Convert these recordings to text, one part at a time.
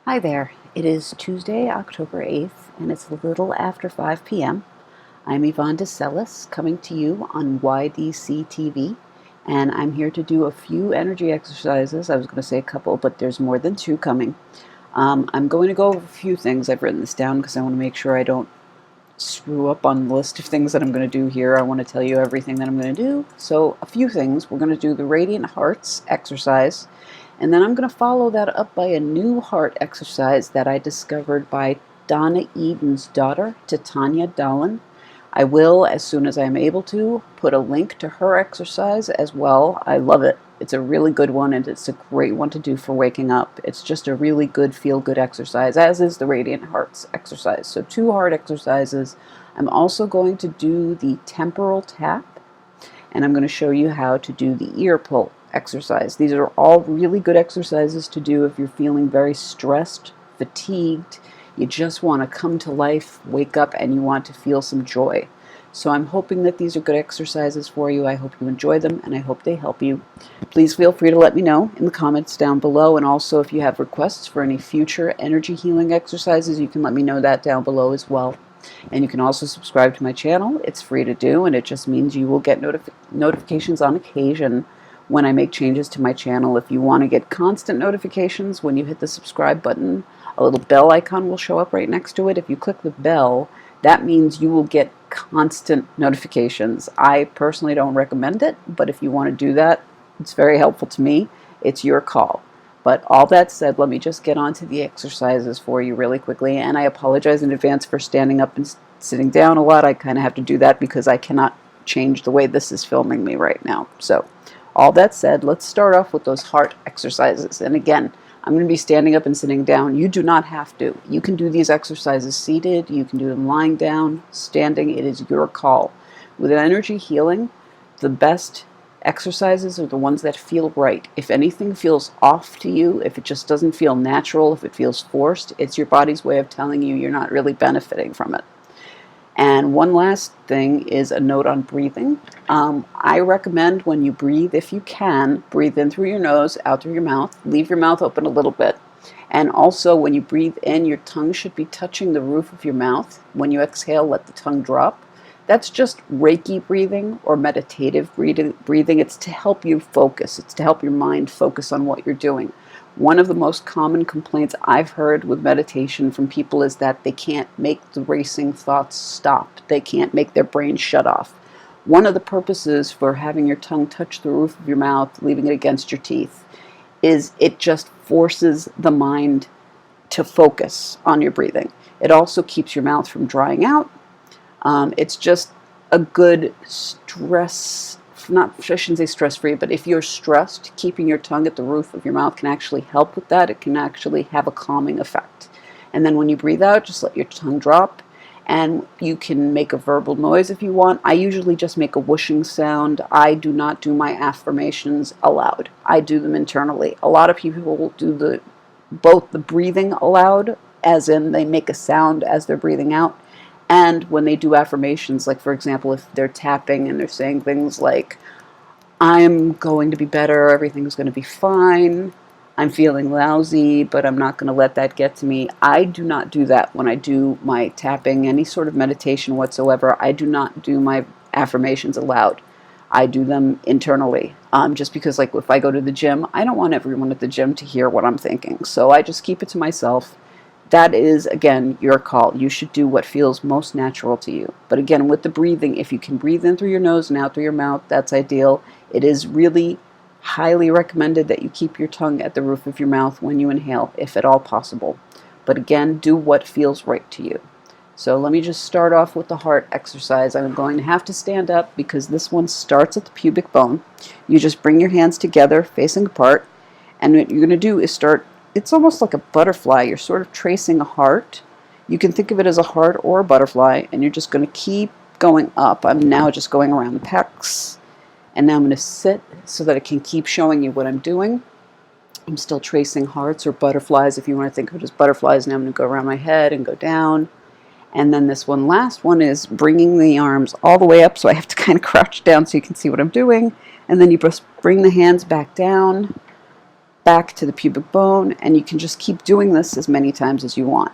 Hi there. It is Tuesday, October 8th, and it's a little after 5 p.m. I'm Yvonne de Celis, coming to you on YDCtv, and I'm here to do a few energy exercises. I was going to say a couple, but there's more than two coming. I'm going to go over a few things. I've written this down because I want to make sure I don't screw up on the list of things that I'm going to do here. I want to tell you everything that I'm going to do. So a few things. We're going to do the Radiant Hearts exercise. And then I'm going to follow that up by a new heart exercise that I discovered by Donna Eden's daughter, Titania Dolan. I will, as soon as I'm able to, put a link to her exercise as well. I love it. It's a really good one, and it's a great one to do for waking up. It's just a really good feel-good exercise, as is the Radiant Hearts exercise. So 2 heart exercises. I'm also going to do the temporal tap, and I'm going to show you how to do the ear pull exercise. These are all really good exercises to do if you're feeling very stressed, fatigued, you just want to come to life, wake up, and you want to feel some joy. So I'm hoping that these are good exercises for you. I hope you enjoy them, and I hope they help you. Please feel free to let me know in the comments down below, and also if you have requests for any future energy healing exercises, you can let me know that down below as well. And you can also subscribe to my channel. It's free to do, and it just means you will get notifications on occasion when I make changes to my channel. If you want to get constant notifications, when you hit the subscribe button, a little bell icon will show up right next to it. If you click the bell, that means you will get constant notifications. I personally don't recommend it, but if you want to do that, it's very helpful to me. It's your call. But all that said, let me just get on to the exercises for you really quickly. And I apologize in advance for standing up and sitting down a lot. I kind of have to do that because I cannot change the way this is filming me right now. So all that said, let's start off with those heart exercises. And again, I'm going to be standing up and sitting down. You do not have to. You can do these exercises seated. You can do them lying down, standing. It is your call. With energy healing, the best exercises are the ones that feel right. If anything feels off to you, if it just doesn't feel natural, if it feels forced, it's your body's way of telling you you're not really benefiting from it. And one last thing is a note on breathing. I recommend when you breathe, if you can, breathe in through your nose, out through your mouth. Leave your mouth open a little bit. And also, when you breathe in, your tongue should be touching the roof of your mouth. When you exhale, let the tongue drop. That's just Reiki breathing or meditative breathing. It's to help you focus. It's to help your mind focus on what you're doing. One of the most common complaints I've heard with meditation from people is that they can't make the racing thoughts stop. They can't make their brain shut off. One of the purposes for having your tongue touch the roof of your mouth, leaving it against your teeth, is it just forces the mind to focus on your breathing. It also keeps your mouth from drying out. It's just a good stress, I shouldn't say stress-free, but if you're stressed, keeping your tongue at the roof of your mouth can actually help with that. It can actually have a calming effect. And then when you breathe out, just let your tongue drop, and you can make a verbal noise if you want. I usually just make a whooshing sound. I do not do my affirmations aloud. I do them internally. A lot of people will do both the breathing aloud, as in they make a sound as they're breathing out, and when they do affirmations, like for example, if they're tapping and they're saying things like, I'm going to be better, everything's going to be fine, I'm feeling lousy, but I'm not going to let that get to me. I do not do that when I do my tapping, any sort of meditation whatsoever. I do not do my affirmations aloud. I do them internally. Just because, like, if I go to the gym, I don't want everyone at the gym to hear what I'm thinking. So I just keep it to myself. That is, again, your call. You should do what feels most natural to you. But again, with the breathing, if you can breathe in through your nose and out through your mouth, that's ideal. It is really highly recommended that you keep your tongue at the roof of your mouth when you inhale, if at all possible. But again, do what feels right to you. So let me just start off with the heart exercise. I'm going to have to stand up because this one starts at the pubic bone. You just bring your hands together, facing apart, and what you're going to do is start. It's almost like a butterfly. You're sort of tracing a heart. You can think of it as a heart or a butterfly, and you're just going to keep going up. I'm now just going around the pecs, and now I'm going to sit so that it can keep showing you what I'm doing. I'm still tracing hearts or butterflies if you want to think of it as butterflies. Now I'm going to go around my head and go down. And then this last one is bringing the arms all the way up, so I have to kind of crouch down so you can see what I'm doing. And then you just bring the hands back down. back to the pubic bone, and you can just keep doing this as many times as you want.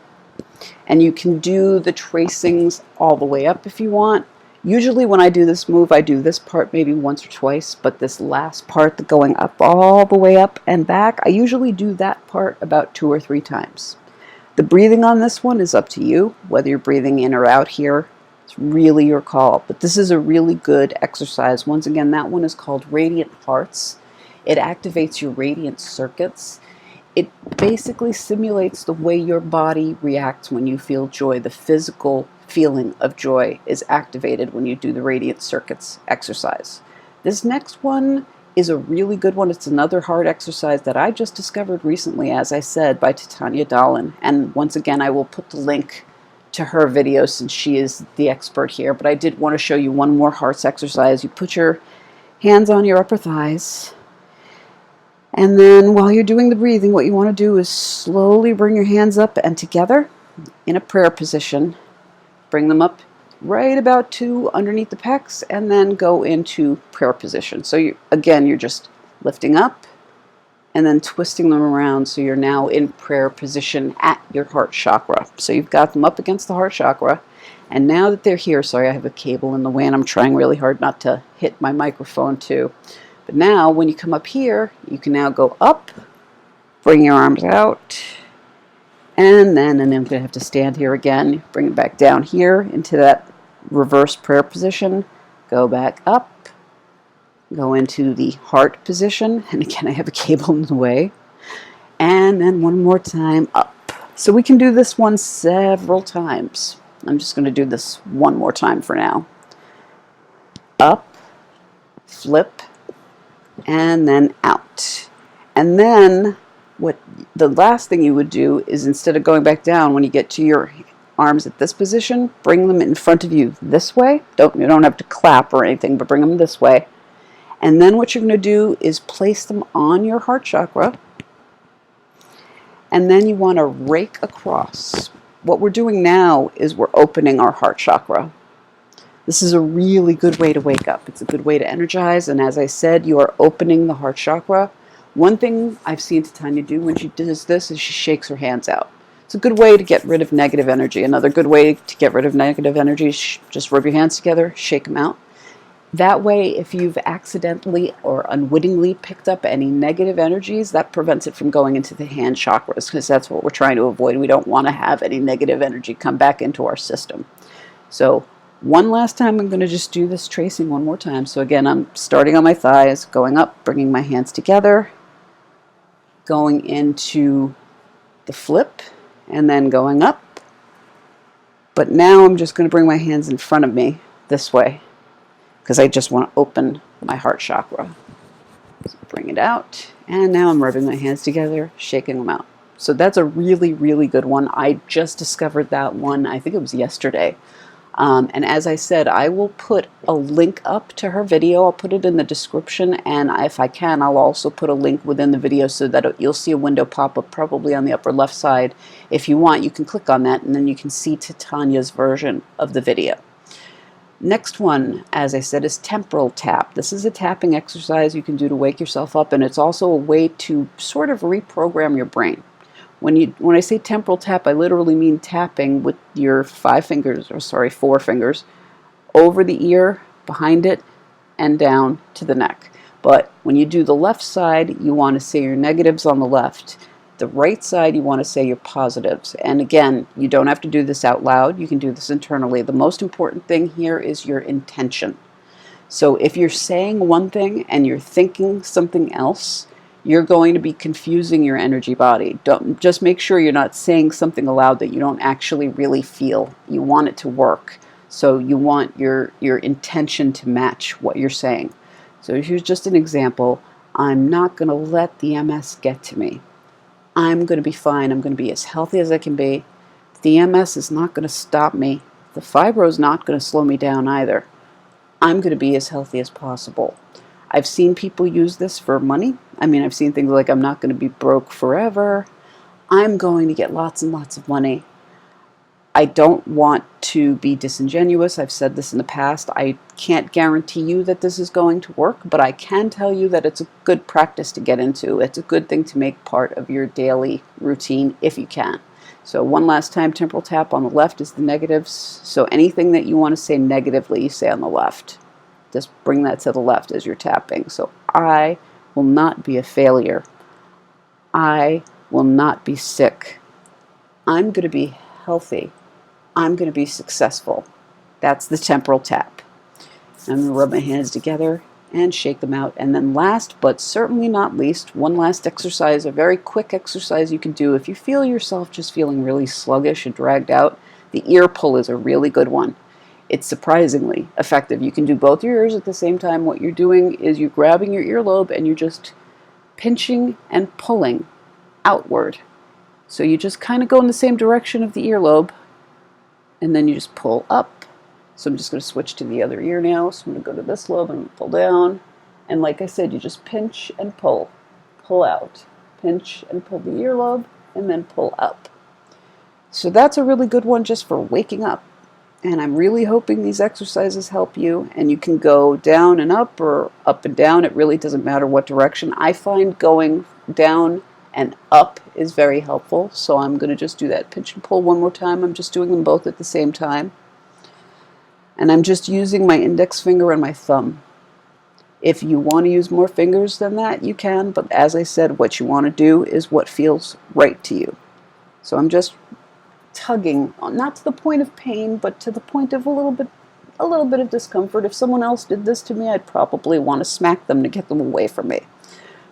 And you can do the tracings all the way up if you want. Usually when I do this move, I do this part maybe once or twice, but this last part, the going up all the way up and back, I usually do that part about 2 or 3 times. The breathing on this one is up to you, whether you're breathing in or out here. It's really your call, but this is a really good exercise. Once again, that one is called Radiant Hearts. It activates your radiant circuits. It basically simulates the way your body reacts when you feel joy. The physical feeling of joy is activated when you do the radiant circuits exercise. This next one is a really good one. It's another heart exercise that I just discovered recently, as I said, by Tanya Dahlin. And once again, I will put the link to her video since she is the expert here. But I did want to show you one more hearts exercise. You put your hands on your upper thighs. And then while you're doing the breathing, what you want to do is slowly bring your hands up and together in a prayer position. Bring them up right about to underneath the pecs and then go into prayer position. So you're just lifting up and then twisting them around so you're now in prayer position at your heart chakra. So you've got them up against the heart chakra. And now that they're here, sorry, I have a cable in the way and I'm trying really hard not to hit my microphone too. But now when you come up here, you can now go up, bring your arms out, and I'm going to have to stand here again, bring it back down here into that reverse prayer position, go back up, go into the heart position, and again I have a cable in the way, and then one more time up. So we can do this one several times. I'm just going to do this one more time for now. Up, flip, and then out. And then what the last thing you would do is, instead of going back down, when you get to your arms at this position, bring them in front of you this way. You don't have to clap or anything, but bring them this way. And then what you're going to do is place them on your heart chakra. And then you want to rake across. What we're doing now is we're opening our heart chakra. This is a really good way to wake up. It's a good way to energize. And as I said, you are opening the heart chakra. One thing I've seen Tanya do when she does this is she shakes her hands out. It's a good way to get rid of negative energy. Another good way to get rid of negative energy is just rub your hands together, shake them out. That way, if you've accidentally or unwittingly picked up any negative energies, that prevents it from going into the hand chakras, because that's what we're trying to avoid. We don't want to have any negative energy come back into our system. So one last time, I'm going to just do this tracing one more time. So again, I'm starting on my thighs, going up, bringing my hands together, going into the flip, and then going up. But now I'm just going to bring my hands in front of me this way, because I just want to open my heart chakra. So bring it out, and now I'm rubbing my hands together, shaking them out. So that's a really, really good one. I just discovered that one, I think it was yesterday. And as I said, I will put a link up to her video. I'll put it in the description, and if I can, I'll also put a link within the video so that you'll see a window pop up probably on the upper left side. If you want, you can click on that, and then you can see Tanya's version of the video. Next one, as I said, is temporal tap. This is a tapping exercise you can do to wake yourself up, and it's also a way to sort of reprogram your brain. When I say temporal tap, I literally mean tapping with your 4 fingers over the ear, behind it, and down to the neck. But when you do the left side, you want to say your negatives on the left. The right side, you want to say your positives. And again, you don't have to do this out loud. You can do this internally. The most important thing here is your intention. So if you're saying one thing and you're thinking something else, you're going to be confusing your energy body. Just make sure you're not saying something aloud that you don't actually really feel. You want it to work. So you want your intention to match what you're saying. So here's just an example. I'm not going to let the MS get to me. I'm going to be fine. I'm going to be as healthy as I can be. The MS is not going to stop me. The fibro is not going to slow me down either. I'm going to be as healthy as possible. I've seen people use this for money. I mean, I've seen things like, I'm not going to be broke forever. I'm going to get lots and lots of money. I don't want to be disingenuous. I've said this in the past. I can't guarantee you that this is going to work, but I can tell you that it's a good practice to get into. It's a good thing to make part of your daily routine if you can. So one last time, temporal tap on the left is the negatives. So anything that you want to say negatively, you say on the left. Just bring that to the left as you're tapping. So I will not be a failure. I will not be sick. I'm going to be healthy. I'm going to be successful. That's the temporal tap. I'm going to rub my hands together and shake them out. And then last, but certainly not least, one last exercise, a very quick exercise you can do. If you feel yourself just feeling really sluggish and dragged out, the ear pull is a really good one. It's surprisingly effective. You can do both your ears at the same time. What you're doing is you're grabbing your earlobe and you're just pinching and pulling outward. So you just kind of go in the same direction of the earlobe, and then you just pull up. So I'm just going to switch to the other ear now. So I'm going to go to this lobe and pull down. And like I said, you just pinch and pull out. Pinch and pull the earlobe, and then pull up. So that's a really good one just for waking up. And I'm really hoping these exercises help you. And you can go down and up or up and down. It really doesn't matter what direction. I find going down and up is very helpful. So I'm going to just do that pinch and pull one more time. I'm just doing them both at the same time. And I'm just using my index finger and my thumb. If you want to use more fingers than that, you can. But as I said, what you want to do is what feels right to you. So I'm just tugging, not to the point of pain, but to the point of a little bit of discomfort. If someone else did this to me, I'd probably want to smack them to get them away from me.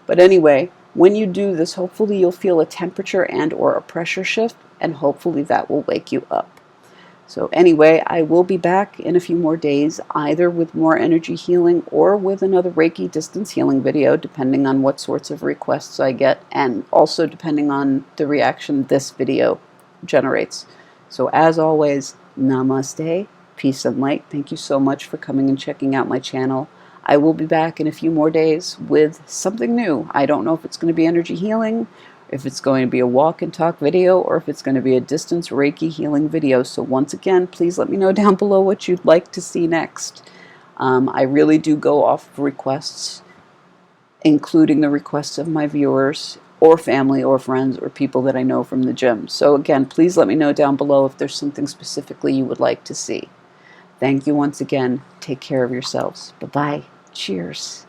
But anyway, when you do this, hopefully you'll feel a temperature and or a pressure shift, and hopefully that will wake you up. So anyway, I will be back in a few more days, either with more energy healing or with another Reiki distance healing video, depending on what sorts of requests I get, and also depending on the reaction this video generates. So as always, namaste, peace and light. Thank you so much for coming and checking out my channel. I will be back in a few more days with something new. I don't know if it's going to be energy healing, if it's going to be a walk and talk video, or if it's going to be a distance Reiki healing video. So once again, please let me know down below what you'd like to see next. I really do go off of requests, including the requests of my viewers or family or friends or people that I know from the gym. So again, please let me know down below if there's something specifically you would like to see. Thank you once again. Take care of yourselves. Bye-bye. Cheers.